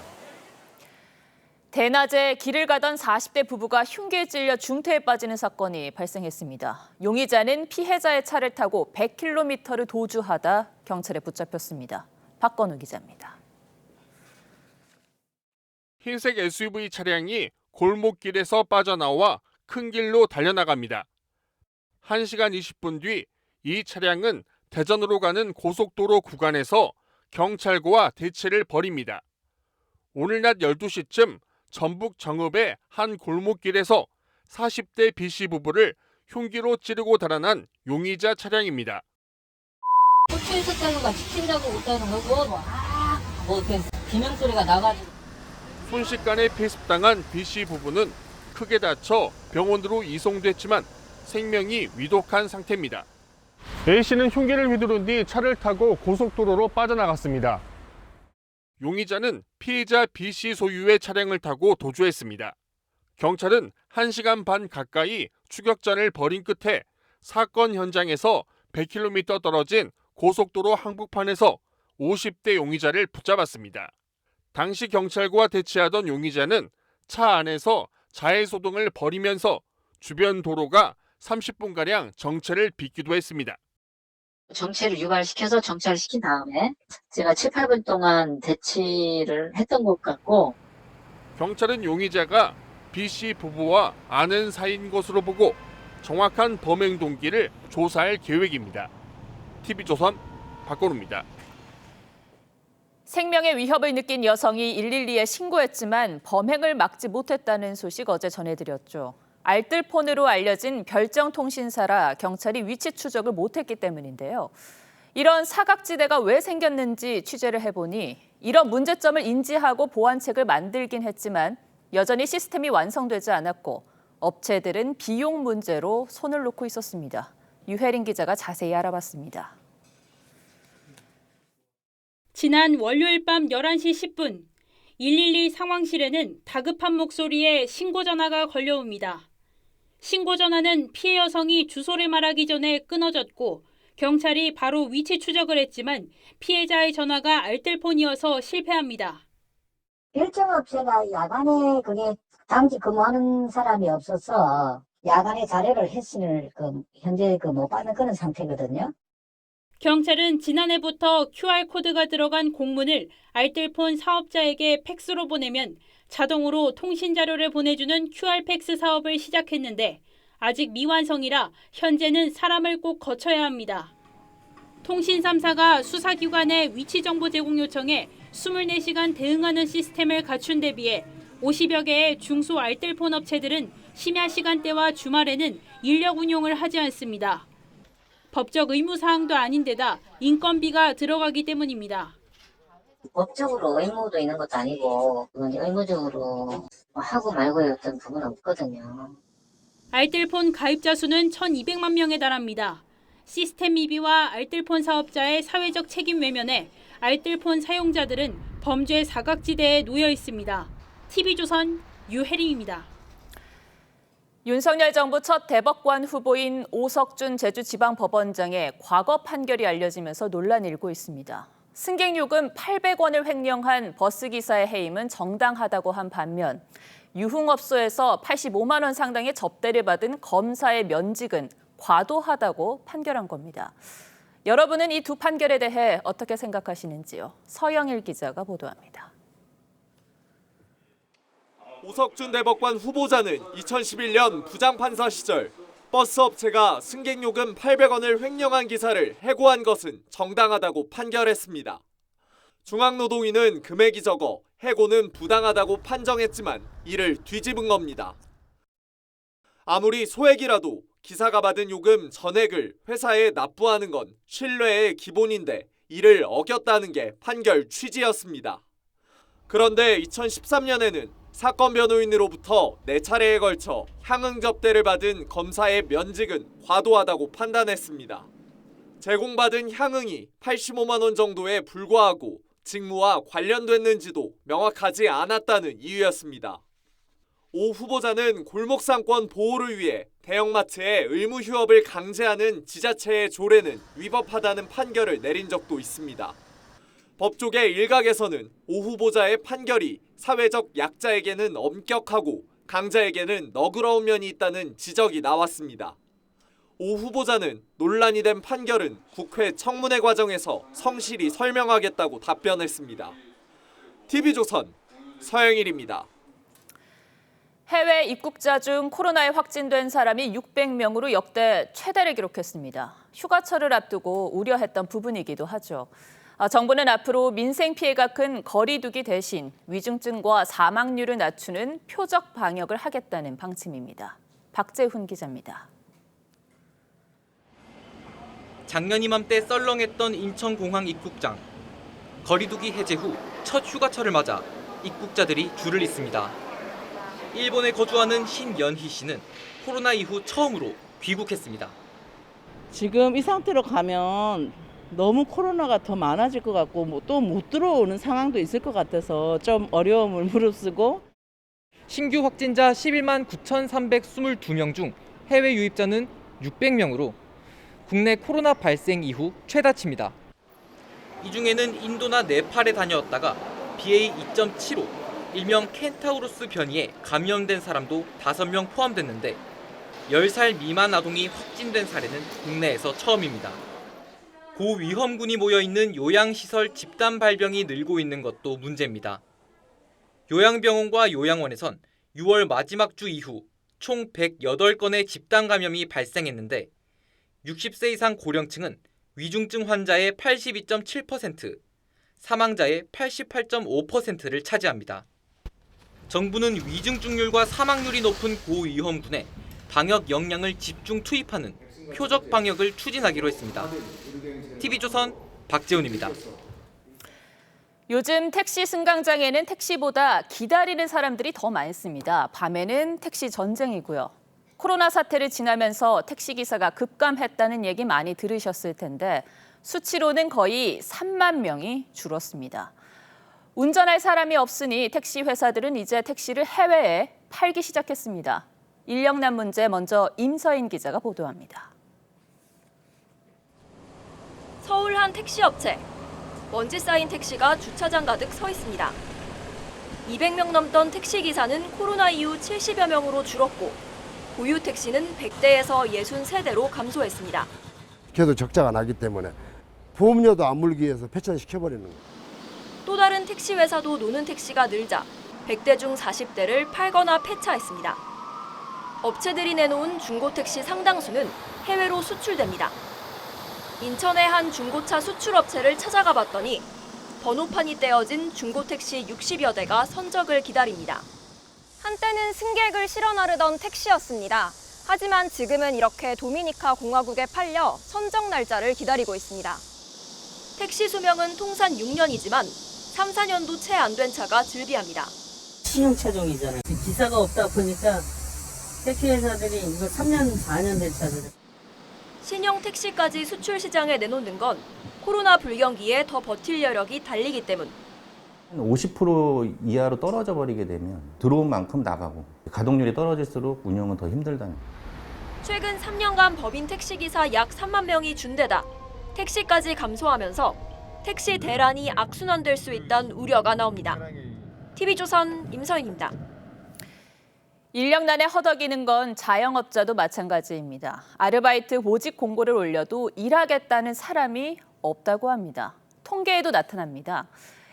대낮에 길을 가던 40대 부부가 흉기에 찔려 중태에 빠지는 사건이 발생했습니다. 용의자는 피해자의 차를 타고 100km를 도주하다 경찰에 붙잡혔습니다. 박건우 기자입니다. 흰색 SUV 차량이 골목길에서 빠져나와 큰 길로 달려나갑니다. 1시간 20분 뒤 이 차량은 대전으로 가는 고속도로 구간에서 경찰과와 대치를 벌입니다. 오늘 낮 12시쯤 전북 정읍의 한 골목길에서 40대 B씨 부부를 흉기로 찌르고 달아난 용의자 차량입니다. 호출 있었다는 거 지킨다고 못하는 거고 뭐 비명소리가 나가지고 순식간에 피습당한 B씨 부부는 크게 다쳐 병원으로 이송됐지만 생명이 위독한 상태입니다. A씨는 흉기를 휘두른 뒤 차를 타고 고속도로로 빠져나갔습니다. 용의자는 피해자 B씨 소유의 차량을 타고 도주했습니다. 경찰은 1시간 반 가까이 추격전을 벌인 끝에 사건 현장에서 100km 떨어진 고속도로 항복판에서 50대 용의자를 붙잡았습니다. 당시 경찰과 대치하던 용의자는 차 안에서 자해소동을 벌이면서 주변 도로가 30분가량 정체를 빚기도 했습니다. 정체를 유발시켜서 정찰을 시킨 다음에 제가 7, 8분 동안 대치를 했던 것 같고 경찰은 용의자가 B씨 부부와 아는 사이인 것으로 보고 정확한 범행 동기를 조사할 계획입니다. TV조선 박건우입니다. 생명의 위협을 느낀 여성이 112에 신고했지만 범행을 막지 못했다는 소식 어제 전해드렸죠. 알뜰폰으로 알려진 별정통신사라 경찰이 위치 추적을 못했기 때문인데요. 이런 사각지대가 왜 생겼는지 취재를 해보니 이런 문제점을 인지하고 보완책을 만들긴 했지만 여전히 시스템이 완성되지 않았고 업체들은 비용 문제로 손을 놓고 있었습니다. 유혜린 기자가 자세히 알아봤습니다. 지난 월요일 밤 11시 10분 112 상황실에는 다급한 목소리에 신고 전화가 걸려옵니다. 신고 전화는 피해 여성이 주소를 말하기 전에 끊어졌고 경찰이 바로 위치 추적을 했지만 피해자의 전화가 알뜰폰이어서 실패합니다. 별정업체가 야간에 그게 당직 근무하는 사람이 없어서 야간에 자료를 했을 현재 못 받는 그런 상태거든요. 경찰은 지난해부터 QR코드가 들어간 공문을 알뜰폰 사업자에게 팩스로 보내면 자동으로 통신 자료를 보내주는 QR팩스 사업을 시작했는데 아직 미완성이라 현재는 사람을 꼭 거쳐야 합니다. 통신 3사가 수사기관에 위치 정보 제공 요청에 24시간 대응하는 시스템을 갖춘 데 비해 50여 개의 중소 알뜰폰 업체들은 심야 시간대와 주말에는 인력 운용을 하지 않습니다. 법적 의무사항도 아닌데다 인건비가 들어가기 때문입니다. 법적으로 의무도 있는 것도 아니고 의무적으로 하고 말고의 어떤 부분은 없거든요. 알뜰폰 가입자 수는 1,200만 명에 달합니다. 시스템 미비와 알뜰폰 사업자의 사회적 책임 외면에 알뜰폰 사용자들은 범죄 사각지대에 놓여 있습니다. TV조선 유혜림입니다. 윤석열 정부 첫 대법관 후보인 오석준 제주지방법원장의 과거 판결이 알려지면서 논란이 일고 있습니다. 승객요금 800원을 횡령한 버스기사의 해임은 정당하다고 한 반면 유흥업소에서 85만 원 상당의 접대를 받은 검사의 면직은 과도하다고 판결한 겁니다. 여러분은 이 두 판결에 대해 어떻게 생각하시는지요? 서영일 기자가 보도합니다. 오석준 대법관 후보자는 2011년 부장판사 시절 버스 업체가 승객요금 800원을 횡령한 기사를 해고한 것은 정당하다고 판결했습니다. 중앙노동위는 금액이 적어 해고는 부당하다고 판정했지만 이를 뒤집은 겁니다. 아무리 소액이라도 기사가 받은 요금 전액을 회사에 납부하는 건 신뢰의 기본인데 이를 어겼다는 게 판결 취지였습니다. 그런데 2013년에는 사건 변호인으로부터 4차례에 걸쳐 향응 접대를 받은 검사의 면직은 과도하다고 판단했습니다. 제공받은 향응이 85만 원 정도에 불과하고 직무와 관련됐는지도 명확하지 않았다는 이유였습니다. 오 후보자는 골목상권 보호를 위해 대형마트의 의무 휴업을 강제하는 지자체의 조례는 위법하다는 판결을 내린 적도 있습니다. 법조계 일각에서는 오 후보자의 판결이 사회적 약자에게는 엄격하고 강자에게는 너그러운 면이 있다는 지적이 나왔습니다. 오 후보자는 논란이 된 판결은 국회 청문회 과정에서 성실히 설명하겠다고 답변했습니다. TV조선 서영일입니다. 해외 입국자 중 코로나에 확진된 사람이 600명으로 역대 최다를 기록했습니다. 휴가철을 앞두고 우려했던 부분이기도 하죠. 정부는 앞으로 민생 피해가 큰 거리 두기 대신 위중증과 사망률을 낮추는 표적 방역을 하겠다는 방침입니다. 박재훈 기자입니다. 작년 이맘때 썰렁했던 인천공항 입국장. 거리 두기 해제 후 첫 휴가철을 맞아 입국자들이 줄을 잇습니다. 일본에 거주하는 신연희 씨는 코로나 이후 처음으로 귀국했습니다. 지금 이 상태로 가면 너무 코로나가 더 많아질 것 같고 또 못 들어오는 상황도 있을 것 같아서 좀 어려움을 무릅쓰고 신규 확진자 11만 9,322명 중 해외 유입자는 600명으로 국내 코로나 발생 이후 최다치입니다. 이 중에는 인도나 네팔에 다녀왔다가 BA.2.75, 일명 켄타우로스 변이에 감염된 사람도 5명 포함됐는데 10살 미만 아동이 확진된 사례는 국내에서 처음입니다. 고위험군이 모여있는 요양시설 집단 발병이 늘고 있는 것도 문제입니다. 요양병원과 요양원에선 6월 마지막 주 이후 총 108건의 집단 감염이 발생했는데 60세 이상 고령층은 위중증 환자의 82.7%, 사망자의 88.5%를 차지합니다. 정부는 위중증률과 사망률이 높은 고위험군에 방역 역량을 집중 투입하는 표적 방역을 추진하기로 했습니다. TV조선 박재훈입니다. 요즘 택시 승강장에는 택시보다 기다리는 사람들이 더 많습니다. 밤에는 택시 전쟁이고요. 코로나 사태를 지나면서 택시기사가 급감했다는 얘기 많이 들으셨을 텐데 수치로는 거의 3만 명이 줄었습니다. 운전할 사람이 없으니 택시 회사들은 이제 택시를 해외에 팔기 시작했습니다. 인력난 문제 먼저 임서인 기자가 보도합니다. 서울 한 택시업체. 먼지 쌓인 택시가 주차장 가득 서 있습니다. 200명 넘던 택시기사는 코로나 이후 70여 명으로 줄었고 보유 택시는 100대에서 63대로 감소했습니다. 계속 적자가 나기 때문에 보험료도 안 물기 위해서 폐차시켜버리는 거예요. 또 다른 택시 회사도 노는 택시가 늘자 100대 중 40대를 팔거나 폐차했습니다. 업체들이 내놓은 중고택시 상당수는 해외로 수출됩니다. 인천의 한 중고차 수출업체를 찾아가 봤더니 번호판이 떼어진 중고택시 60여 대가 선적을 기다립니다. 한때는 승객을 실어 나르던 택시였습니다. 하지만 지금은 이렇게 도미니카 공화국에 팔려 선적 날짜를 기다리고 있습니다. 택시 수명은 통산 6년이지만 3, 4년도 채 안 된 차가 즐비합니다. 신용차종이잖아요. 기사가 없다 보니까 택시 회사들이 이거 3년, 4년 된 차들. 신형 택시까지 수출 시장에 내놓는 건 코로나 불경기에 더 버틸 여력이 달리기 때문. 50% 이하로 떨어져 버리게 되면 들어온 만큼 나가고 가동률이 떨어질수록 운영은 더 힘들다는 거예요. 최근 3년간 법인 택시기사 약 3만 명이 준 데다 택시까지 감소하면서 택시 대란이 악순환될 수 있다는 우려가 나옵니다. TV조선 임서인입니다. 인력난에 허덕이는 건 자영업자도 마찬가지입니다. 아르바이트 모집 공고를 올려도 일하겠다는 사람이 없다고 합니다. 통계에도 나타납니다.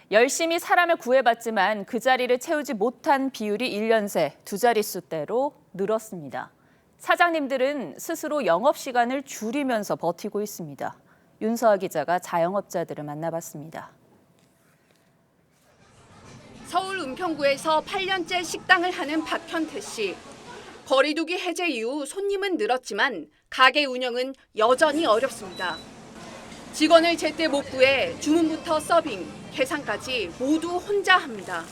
열심히 사람을 구해봤지만 그 자리를 채우지 못한 비율이 1년 새 2자릿수대로 늘었습니다. 사장님들은 스스로 영업시간을 줄이면서 버티고 있습니다. 윤서아 기자가 자영업자들을 만나봤습니다. 서울 은평구에서 8년째 식당을 하는 박현태 씨. 거리두기 해제 이후 손님은 늘었지만 가게 운영은 여전히 어렵습니다. 직원을 제때 못 구해 주문부터 서빙, 계산까지 모두 혼자 합니다.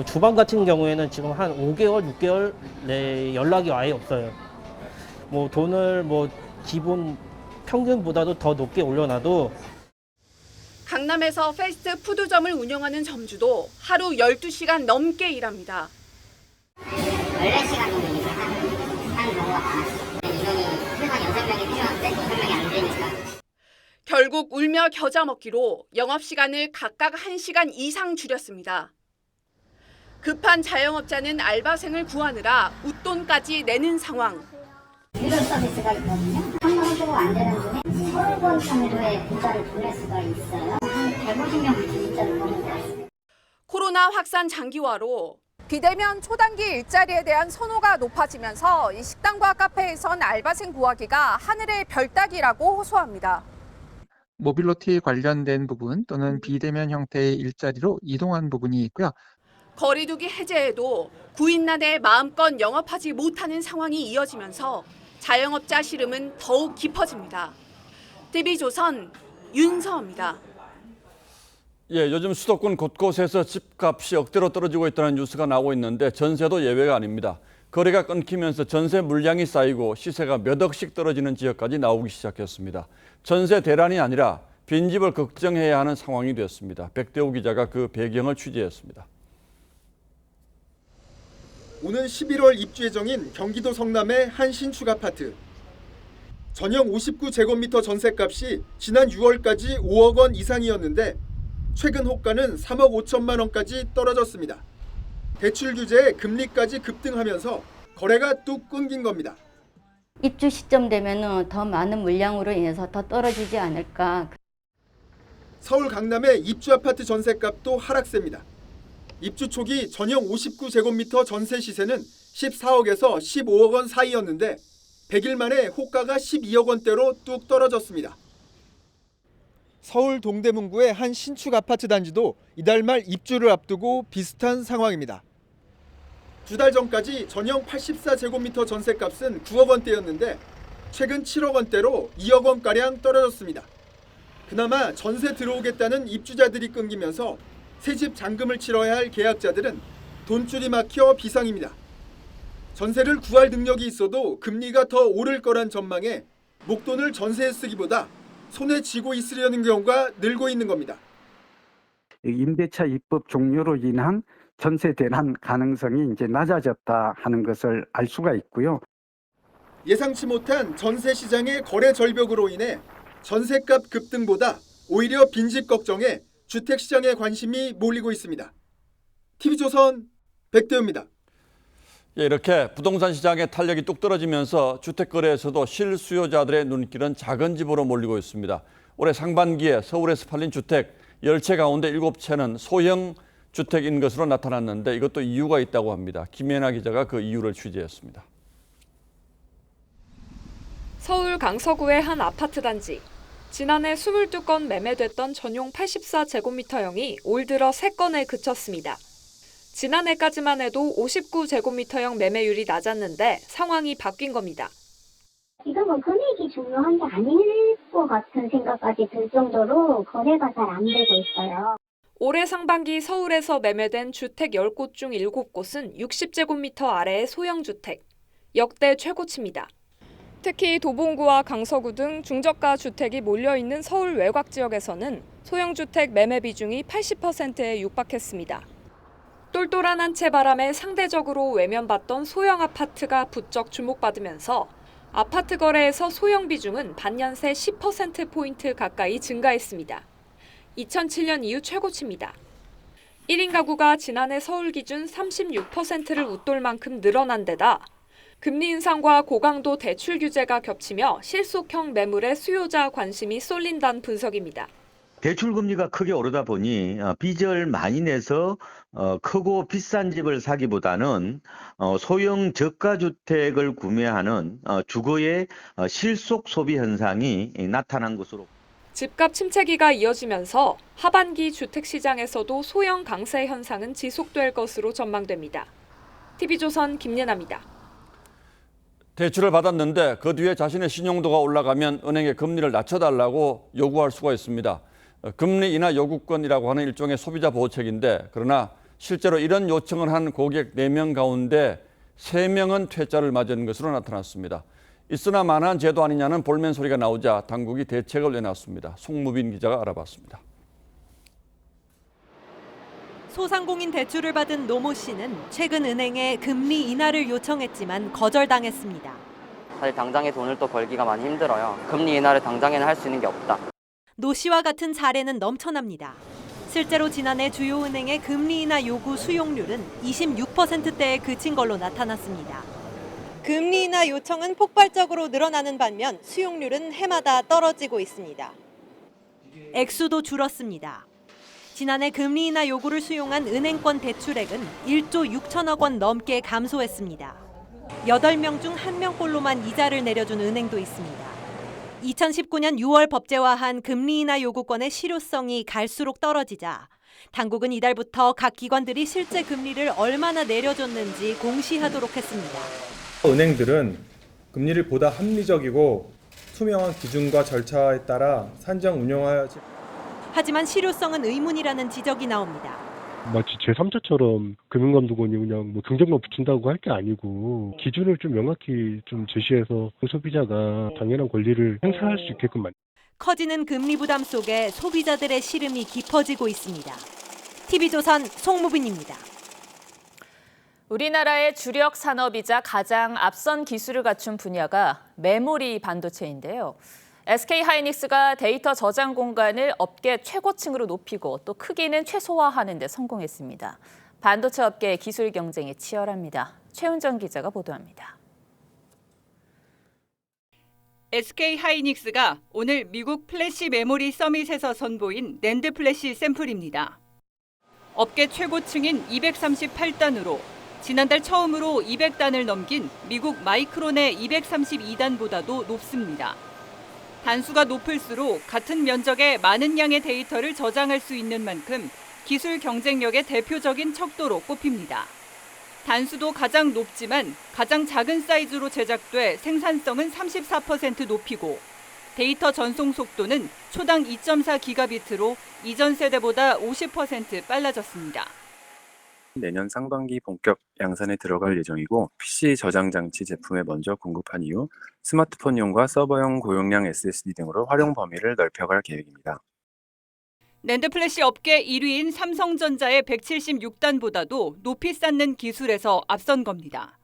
주방 같은 경우에는 지금 한 5개월, 6개월 내 연락이 아예 없어요. 돈을 기본 평균보다도 더 높게 올려놔도. 강남에서 패스트푸드점을 운영하는 점주도 하루 12시간 넘게 일합니다. 14시간 정도 하는 경우가 많았어요. 인원이 최소한 6명이 필요한데 6명이 안 되니까. 결국 울며 겨자 먹기로 영업시간을 각각 1시간 이상 줄였습니다. 급한 자영업자는 알바생을 구하느라 웃돈까지 내는 상황. 유료 서비스가 있거든요. 한 번 주고 안 되는 분에 30번 정도의 문자를 보낼 수가 있어요. 한 150명 문자를 보낸 것 같습니다. 코로나 확산 장기화로 비대면 초단기 일자리에 대한 선호가 높아지면서 이 식당과 카페에선 알바생 구하기가 하늘의 별 따기라고 호소합니다. 모빌리티 관련된 부분 또는 비대면 형태의 일자리로 이동한 부분이 있고요. 거리두기 해제에도 구인난에 마음껏 영업하지 못하는 상황이 이어지면서 자영업자 시름은 더욱 깊어집니다. TV조선 윤서입니다. 요즘 수도권 곳곳에서 집값이 억대로 떨어지고 있다는 뉴스가 나오고 있는데 전세도 예외가 아닙니다. 거래가 끊기면서 전세 물량이 쌓이고 시세가 몇 억씩 떨어지는 지역까지 나오기 시작했습니다. 전세 대란이 아니라 빈집을 걱정해야 하는 상황이 됐습니다. 백대호 기자가 그 배경을 취재했습니다. 오는 11월 입주 예정인 경기도 성남의 한 신축 아파트. 전용 59제곱미터 전셋값이 지난 6월까지 5억 원 이상이었는데 최근 호가는 3억 5천만 원까지 떨어졌습니다. 대출 규제에 금리까지 급등하면서 거래가 뚝 끊긴 겁니다. 입주 시점 되면 더 많은 물량으로 인해서 더 떨어지지 않을까. 서울 강남의 입주 아파트 전셋값도 하락세입니다. 입주 초기 전용 59제곱미터 전세 시세는 14억에서 15억 원 사이였는데 100일 만에 호가가 12억 원대로 뚝 떨어졌습니다. 서울 동대문구의 한 신축 아파트 단지도 이달 말 입주를 앞두고 비슷한 상황입니다. 2달 전까지 전용 84제곱미터 전셋값은 9억 원대였는데 최근 7억 원대로 2억 원가량 떨어졌습니다. 그나마 전세 들어오겠다는 입주자들이 끊기면서 새집 잔금을 치러야 할 계약자들은 돈줄이 막혀 비상입니다. 전세를 구할 능력이 있어도 금리가 더 오를 거란 전망에 목돈을 전세에 쓰기보다 손에 쥐고 있으려는 경우가 늘고 있는 겁니다. 임대차 입법 종료로 인한 전세 대란 가능성이 이제 낮아졌다 하는 것을 알 수가 있고요. 예상치 못한 전세 시장의 거래 절벽으로 인해 전세값 급등보다 오히려 빈집 걱정에 주택 시장에 관심이 몰리고 있습니다. TV조선 백대호입니다. 이렇게 부동산 시장의 탄력이 뚝 떨어지면서 주택 거래에서도 실수요자들의 눈길은 작은 집으로 몰리고 있습니다. 올해 상반기에 서울에서 팔린 주택 10채 가운데 7채는 소형 주택인 것으로 나타났는데 이것도 이유가 있다고 합니다. 김연아 기자가 그 이유를 취재했습니다. 서울 강서구의 한 아파트 단지. 지난해 22건 매매됐던 전용 84제곱미터형이 올 들어 3건에 그쳤습니다. 지난해까지만 해도 59제곱미터형 매매율이 낮았는데 상황이 바뀐 겁니다. 지금 금액이 중요한 게 아닐 것 같은 생각까지 들 정도로 거래가 잘 안 되고 있어요. 올해 상반기 서울에서 매매된 주택 10곳 중 7곳은 60제곱미터 아래의 소형 주택. 역대 최고치입니다. 특히 도봉구와 강서구 등 중저가 주택이 몰려있는 서울 외곽 지역에서는 소형 주택 매매 비중이 80%에 육박했습니다. 똘똘한 한 채 바람에 상대적으로 외면받던 소형 아파트가 부쩍 주목받으면서 아파트 거래에서 소형 비중은 반년 새 10%포인트 가까이 증가했습니다. 2007년 이후 최고치입니다. 1인 가구가 지난해 서울 기준 36%를 웃돌 만큼 늘어난 데다 금리 인상과 고강도 대출 규제가 겹치며 실속형 매물에 수요자 관심이 쏠린다는 분석입니다. 대출 금리가 크게 오르다 보니 빚을 많이 내서 크고 비싼 집을 사기보다는 소형 저가 주택을 구매하는 주거의 실속 소비 현상이 나타난 것으로. 집값 침체기가 이어지면서 하반기 주택시장에서도 소형 강세 현상은 지속될 것으로 전망됩니다. TV조선 김예나입니다. 대출을 받았는데 그 뒤에 자신의 신용도가 올라가면 은행에 금리를 낮춰달라고 요구할 수가 있습니다. 금리 인하 요구권이라고 하는 일종의 소비자 보호책인데, 그러나 실제로 이런 요청을 한 고객 4명 가운데 3명은 퇴짜를 맞은 것으로 나타났습니다. 있으나 마나한 제도 아니냐는 볼멘 소리가 나오자 당국이 대책을 내놨습니다. 송무빈 기자가 알아봤습니다. 소상공인 대출을 받은 노모 씨는 최근 은행에 금리 인하를 요청했지만 거절당했습니다. 사실 당장에 돈을 또 벌기가 많이 힘들어요. 금리 인하를 당장에는 할 수 있는 게 없다. 노 씨와 같은 사례는 넘쳐납니다. 실제로 지난해 주요 은행의 금리 인하 요구 수용률은 26%대에 그친 걸로 나타났습니다. 금리 인하 요청은 폭발적으로 늘어나는 반면 수용률은 해마다 떨어지고 있습니다. 액수도 줄었습니다. 지난해 금리 인하 요구를 수용한 은행권 대출액은 1조 6천억 원 넘게 감소했습니다. 8명 중 1명꼴로만 이자를 내려준 은행도 있습니다. 2019년 6월 법제화한 금리 인하 요구권의 실효성이 갈수록 떨어지자 당국은 이달부터 각 기관들이 실제 금리를 얼마나 내려줬는지 공시하도록 했습니다. 은행들은 금리를 보다 합리적이고 투명한 기준과 절차에 따라 산정 운영하지. 하지만 실효성은 의문이라는 지적이 나옵니다. 마치 제3자처럼 금융감독원이 그냥 뭐 등장만 붙인다고 할 게 아니고 기준을 좀 명확히 좀 제시해서 소비자가 당연한 권리를 행사할 수 있게끔 커지는 금리 부담 속에 소비자들의 시름이 깊어지고 있습니다. TV조선 송무빈입니다. 우리나라의 주력 산업이자 가장 앞선 기술을 갖춘 분야가 메모리 반도체인데요. SK하이닉스가 데이터 저장 공간을 업계 최고층으로 높이고 또 크기는 최소화하는 데 성공했습니다. 반도체 업계의 기술 경쟁이 치열합니다. 최은정 기자가 보도합니다. SK하이닉스가 오늘 미국 플래시 메모리 서밋에서 선보인 낸드 플래시 샘플입니다. 업계 최고층인 238단으로 지난달 처음으로 200단을 넘긴 미국 마이크론의 232단보다도 높습니다. 단수가 높을수록 같은 면적의 많은 양의 데이터를 저장할 수 있는 만큼 기술 경쟁력의 대표적인 척도로 꼽힙니다. 단수도 가장 높지만 가장 작은 사이즈로 제작돼 생산성은 34% 높이고 데이터 전송 속도는 초당 2.4기가비트로 이전 세대보다 50% 빨라졌습니다. 내년 상반기 본격 양산에 들어갈 예정이고 PC 저장 장치 제품에 먼저 공급한 이후 스마트폰용과 서버용 고용량 SSD 등으로 활용 범위를 넓혀갈 계획입니다. 낸드 플래시 업계 1위인 삼성전자의 176단보다도 높이 쌓는 기술에서 앞선 겁니다.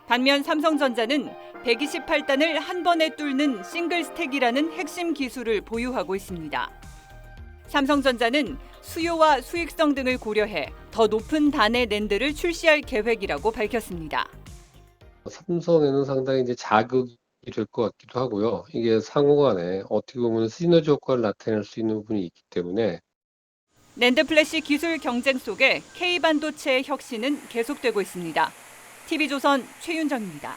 반면 삼성전자는 128단을 한 번에 뚫는 싱글 스택이라는 핵심 기술을 보유하고 있습니다. 삼성전자는 수요와 수익성 등을 고려해 더 높은 단의 낸드를 출시할 계획이라고 밝혔습니다. 삼성에는 상당히 이제 자극이 될 것 같기도 하고요. 이게 상호간에 어떻게 보면 시너지 효과를 나타낼 수 있는 부분이 있기 때문에 낸드 플래시 기술 경쟁 속에 K반도체의 혁신은 계속되고 있습니다. TV조선 최윤정입니다.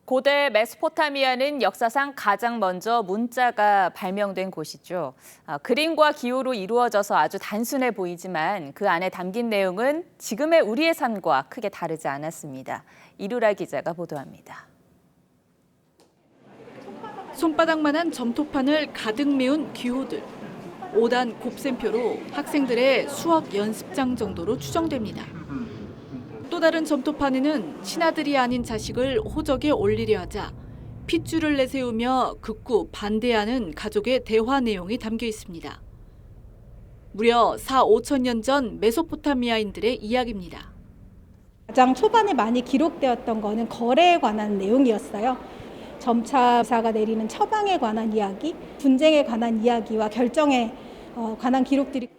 고대 메소포타미아는 역사상 가장 먼저 문자가 발명된 곳이죠. 그림과 기호로 이루어져서 아주 단순해 보이지만 그 안에 담긴 내용은 지금의 우리의 삶과 크게 다르지 않았습니다. 이루라 기자가 보도합니다. 손바닥만한 점토판을 가득 메운 기호들. 5단 곱셈표로 학생들의 수학 연습장 정도로 추정됩니다. 또 다른 점토판에는 친아들이 아닌 자식을 호적에 올리려 하자 핏줄을 내세우며 극구 반대하는 가족의 대화 내용이 담겨 있습니다. 무려 4,5천 전 메소포타미아인들의 이야기입니다. 가장 초반에 많이 기록되었던 거는 거래에 관한 내용이었어요. 점차 의사가 내리는 처방에 관한 이야기, 분쟁에 관한 이야기와 결정에 관한 기록들이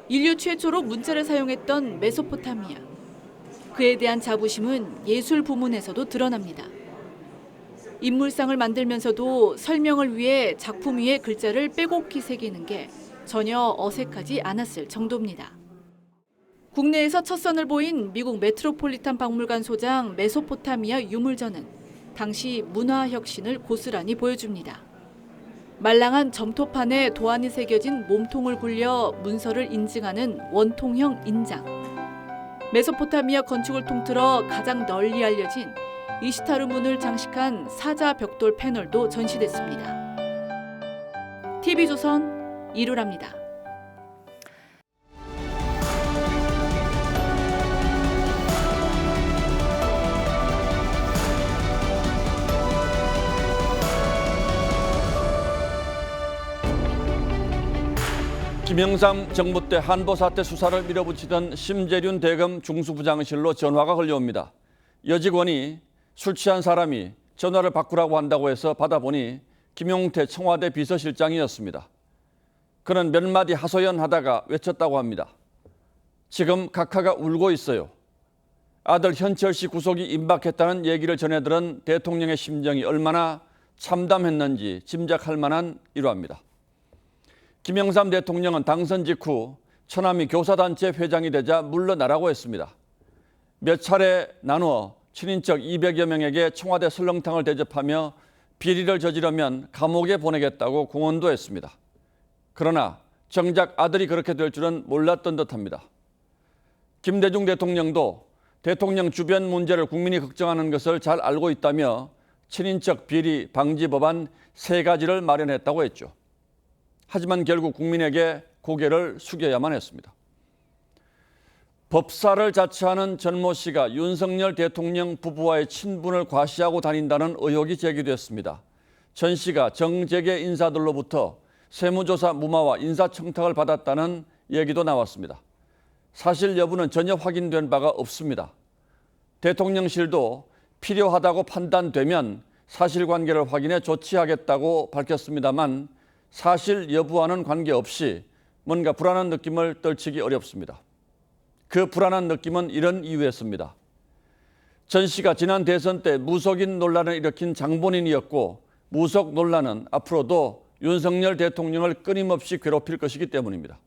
인류 최초로 문자를 사용했던 메소포타미아. 그에 대한 자부심은 예술 부문에서도 드러납니다. 인물상을 만들면서도 설명을 위해 작품 위에 글자를 빼곡히 새기는 게 전혀 어색하지 않았을 정도입니다. 국내에서 첫 선을 보인 미국 메트로폴리탄 박물관 소장 메소포타미아 유물전은 당시 문화 혁신을 고스란히 보여줍니다. 말랑한 점토판에 도안이 새겨진 몸통을 굴려 문서를 인증하는 원통형 인장. 메소포타미아 건축을 통틀어 가장 널리 알려진 이시타르 문을 장식한 사자 벽돌 패널도 전시됐습니다. TV조선 이루라입니다. 김영삼 정부 때 한보 사태 수사를 밀어붙이던 심재륜 대검 중수부장실로 전화가 걸려옵니다. 여직원이 술 취한 사람이 전화를 바꾸라고 한다고 해서 받아보니 김용태 청와대 비서실장이었습니다. 그는 몇 마디 하소연하다가 외쳤다고 합니다. 지금 각하가 울고 있어요. 아들 현철 씨 구속이 임박했다는 얘기를 전해들은 대통령의 심정이 얼마나 참담했는지 짐작할 만한 일화입니다. 김영삼 대통령은 당선 직후 처남이 교사단체 회장이 되자 물러나라고 했습니다. 몇 차례 나누어 친인척 200여 명에게 청와대 설렁탕을 대접하며 비리를 저지르면 감옥에 보내겠다고 공언도 했습니다. 그러나 정작 아들이 그렇게 될 줄은 몰랐던 듯합니다. 김대중 대통령도 대통령 주변 문제를 국민이 걱정하는 것을 잘 알고 있다며 친인척 비리 방지 법안 3가지를 마련했다고 했죠. 하지만 결국 국민에게 고개를 숙여야만 했습니다. 법사를 자처하는 전모 씨가 윤석열 대통령 부부와의 친분을 과시하고 다닌다는 의혹이 제기됐습니다. 전 씨가 정재계 인사들로부터 세무조사 무마와 인사청탁을 받았다는 얘기도 나왔습니다. 사실 여부는 전혀 확인된 바가 없습니다. 대통령실도 필요하다고 판단되면 사실관계를 확인해 조치하겠다고 밝혔습니다만 사실 여부와는 관계없이 뭔가 불안한 느낌을 떨치기 어렵습니다. 그 불안한 느낌은 이런 이유였습니다. 전 씨가 지난 대선 때 무속인 논란을 일으킨 장본인이었고 무속 논란은 앞으로도 윤석열 대통령을 끊임없이 괴롭힐 것이기 때문입니다.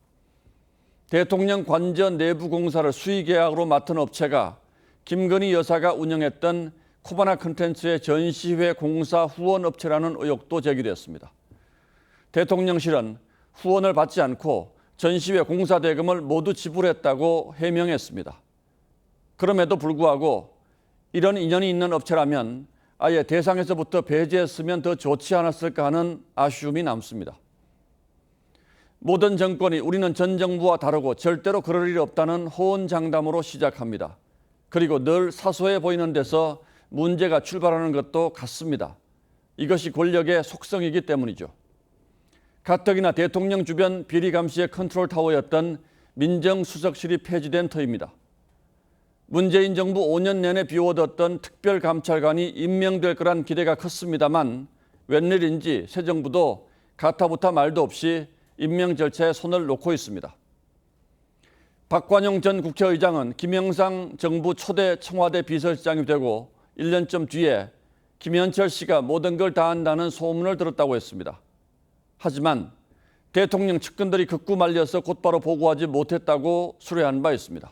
대통령 관저 내부 공사를 수의계약으로 맡은 업체가 김건희 여사가 운영했던 코바나 컨텐츠의 전시회 공사 후원 업체라는 의혹도 제기됐습니다. 대통령실은 후원을 받지 않고 전시회 공사 대금을 모두 지불했다고 해명했습니다. 그럼에도 불구하고 이런 인연이 있는 업체라면 아예 대상에서부터 배제했으면 더 좋지 않았을까 하는 아쉬움이 남습니다. 모든 정권이 우리는 전 정부와 다르고 절대로 그럴 일이 없다는 호언장담으로 시작합니다. 그리고 늘 사소해 보이는 데서 문제가 출발하는 것도 같습니다. 이것이 권력의 속성이기 때문이죠. 가뜩이나 대통령 주변 비리 감시의 컨트롤 타워였던 민정수석실이 폐지된 터입니다. 문재인 정부 5년 내내 비워뒀던 특별감찰관이 임명될 거란 기대가 컸습니다만 웬일인지 새 정부도 가타부타 말도 없이 임명 절차에 손을 놓고 있습니다. 박관용 전 국회의장은 김영삼 정부 초대 청와대 비서실장이 되고 1년쯤 뒤에 김현철 씨가 모든 걸 다 한다는 소문을 들었다고 했습니다. 하지만 대통령 측근들이 극구 말려서 곧바로 보고하지 못했다고 수뢰한 바 있습니다.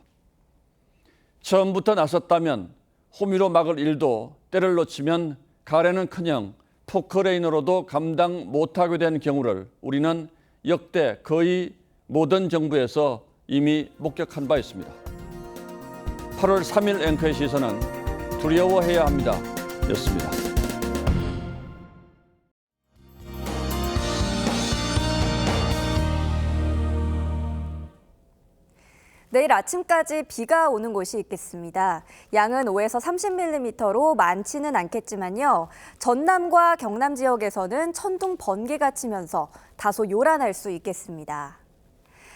처음부터 나섰다면 호미로 막을 일도 때를 놓치면 가래는커녕 포크레인으로도 감당 못하게 된 경우를 우리는 역대 거의 모든 정부에서 이미 목격한 바 있습니다. 8월 3일 앵커의 시선은 두려워해야 합니다. 였습니다. 내일 아침까지 비가 오는 곳이 있겠습니다. 양은 5에서 30mm로 많지는 않겠지만요. 전남과 경남 지역에서는 천둥 번개가 치면서 다소 요란할 수 있겠습니다.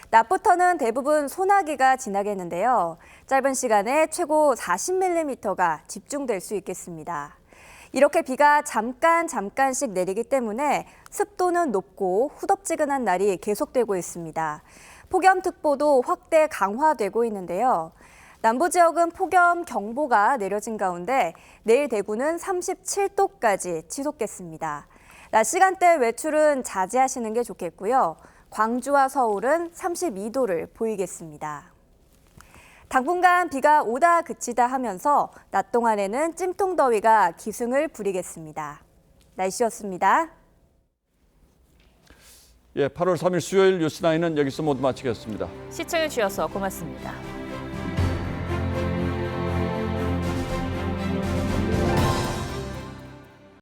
낮부터는 대부분 소나기가 지나겠는데요. 짧은 시간에 최고 40mm가 집중될 수 있겠습니다. 이렇게 비가 잠깐씩 내리기 때문에 습도는 높고 후덥지근한 날이 계속되고 있습니다. 폭염특보도 확대 강화되고 있는데요. 남부 지역은 폭염경보가 내려진 가운데 내일 대구는 37도까지 치솟겠습니다. 낮 시간대 외출은 자제하시는 게 좋겠고요. 광주와 서울은 32도를 보이겠습니다. 당분간 비가 오다 그치다 하면서 낮 동안에는 찜통더위가 기승을 부리겠습니다. 날씨였습니다. 8월 3일 수요일 뉴스9는 여기서 모두 마치겠습니다. 시청해 주셔서 고맙습니다.